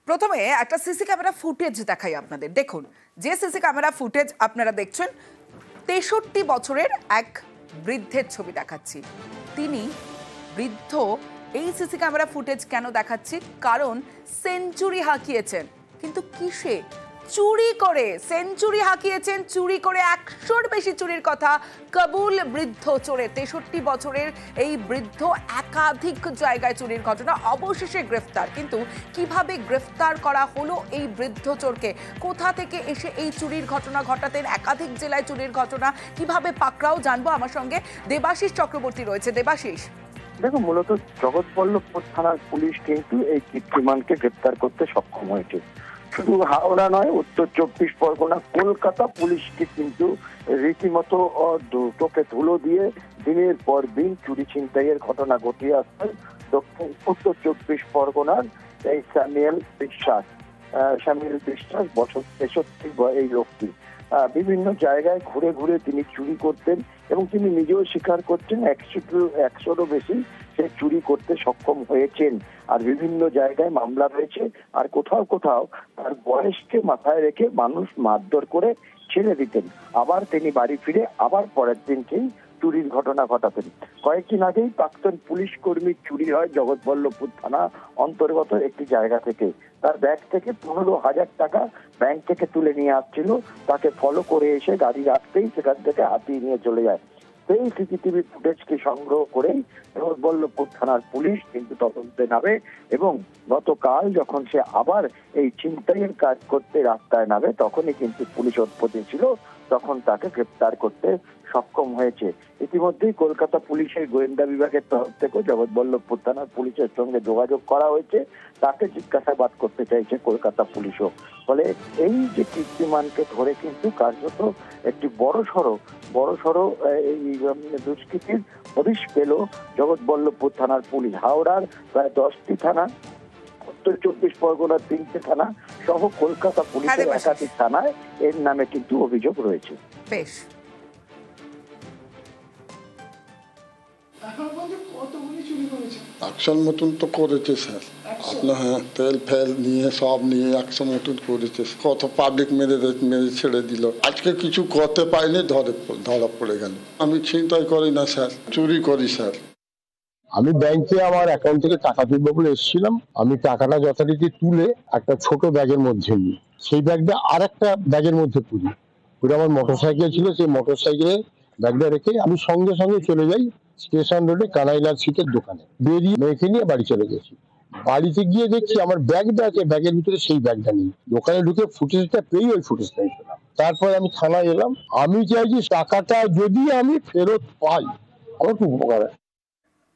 প্রথমে একটা CC camera footage দেখাই আপনাদের। দেখুন, যে সিসি ক্যামেরা ফুটেজ আপনারা দেখছেন, ৬৩ বছরের এক বৃদ্ধের ছবি দেখাচ্ছি। তিনি বৃদ্ধ। এই সিসি ক্যামেরা ফুটেজ কেন দেখাচ্ছি? কারণ সেঞ্চুরি হাঁকিয়েছেন, কিন্তু কিসে? চুরি করে সেঞ্চুরি হাঁকিয়েছেন। চুরি করে ১০০-র বেশি চুরির কথা কাবুল বৃদ্ধ চোরে। ৬৩ বছরের এই বৃদ্ধ একাধিক জায়গায় চুরির ঘটনা, অবশেষে গ্রেফতার। কিন্তু কিভাবে গ্রেফতার করা হলো এই বৃদ্ধ চোরকে? কোথা থেকে এসে এই চুরির ঘটনা ঘটাতেন? একাধিক জেলায় চুরির ঘটনা, কিভাবে পাকড়াও জানবো। আমার সঙ্গে দেবাশিস চক্রবর্তী রয়েছে। দেবাশিস, দেখো, মূলত জগৎবল্লভপুর থানার পুলিশ কিন্তু এই কীর্তিমানকে গ্রেপ্তার করতে সক্ষম হয়েছে। শুধু হাওড়া নয়, উত্তর ২৪ পরগনা, কলকাতা পুলিশকে কিন্তু রীতিমতো চোখে ধুলো দিয়ে দিনের পর দিন চুরি ছিনতাইয়ের ঘটনা ঘটিয়ে আসছেন উত্তর ২৪ পরগনার এই স্যামুয়েল বিশ্বাস বছর ৬৩ এই লোকটি বিভিন্ন জায়গায় ঘুরে ঘুরে তিনি চুরি করতেন এবং তিনি নিজেও স্বীকার করছেন ১০০-রও বেশি সে চুরি করতে সক্ষম হয়েছেন। আর বিভিন্ন জায়গায় মামলা রয়েছে। আর কোথাও কোথাও তার বয়সকে মাথায় রেখে মানুষ মারধর করে ছেড়ে দিতেন, আবার তিনি বাড়ি ফিরে আবার পরের দিনকেই চুরির ঘটনা ঘটাতেন। কয়েকদিন আগেই প্রাক্তন পুলিশ কর্মীর চুরি হয় জগৎবল্লভপুর থানা অন্তর্গত একটি জায়গা থেকে। তার ব্যাগ থেকে ১৫,০০০ টাকা ব্যাংক থেকে তুলে নিয়ে আসছিল। তাকে ফলো করে এসে গাড়ি রাখতেই সেখান থেকে হাতিয়ে নিয়ে চলে যায়। সেই সিসিটিভি ফুটেজকে সংগ্রহ করেই জগৎবল্লভপুর থানার পুলিশ কিন্তু তদন্তে নামে এবং গতকাল যখন সে আবার এই ছিনতাইয়ের কাজ করতে রাস্তায় নামে, তখনই কিন্তু পুলিশ ওৎপত্তি ছিল, তখন তাকে গ্রেপ্তার করতে সক্ষম হয়েছে। ইতিমধ্যেই কলকাতা পুলিশের গোয়েন্দা বিভাগের তরফ থেকে জগৎবল্লভপুর থানার পুলিশের সঙ্গে যোগাযোগ করা হয়েছে। তাকে জিজ্ঞাসাবাদ করতে চাইছে কলকাতা পুলিশও। ফলে এই যে কীর্তিমানকে ধরে কিন্তু কার্যত একটি বড়সড় এই দুষ্কৃতির হদিশ পেল জগৎবল্লভপুর থানার পুলিশ। হাওড়ার প্রায় ১০টি থানা, উত্তর ২৪ পরগনার ৩টে থানা সহ কলকাতা পুলিশের একাধিক থানায় এর নামে কিন্তু অভিযোগ রয়েছে। বেশ, একশোর মতন তো করেছে স্যার। আপনার তেল ফেল নিয়ে সব নিয়ে ১০০ মতন করেছে। কত পাবলিক মেরে ছেড়ে দিল। আজকে কিছু করতে পারিনি, ধরা পড়ে গেল। আমি ছিনতাই করি না স্যার, চুরি করি স্যার। আমি ব্যাংকে আমার অ্যাকাউন্ট থেকে টাকা তুলবো বলে এসেছিলাম। আমি টাকাটা যথারীতি তুলে একটা ছোট ব্যাগের মধ্যে নিই, সেই ব্যাগটা আর একটা ব্যাগের মধ্যে পুরি। আমার মোটরসাইকেল ছিল, সেই মোটরসাইকেলে ব্যাগটা রেখে আমি সঙ্গে সঙ্গে চলে যাই স্টেশন রোডে কানাইলাল সিটের দোকানে। বেরিয়ে মেয়েকে নিয়ে বাড়ি চলে গেছি। বাড়িতে গিয়ে দেখছি আমার ব্যাগটা আছে, ব্যাগের ভিতরে সেই ব্যাগটা নেই। দোকানে ঢুকে ফুটেজটা পেয়ে ওই ফুটেজটা পেলাম। তারপরে আমি থানায় এলাম। আমি চাই যে টাকাটা যদি আমি ফেরত পাই, আমার খুব উপকার হয়।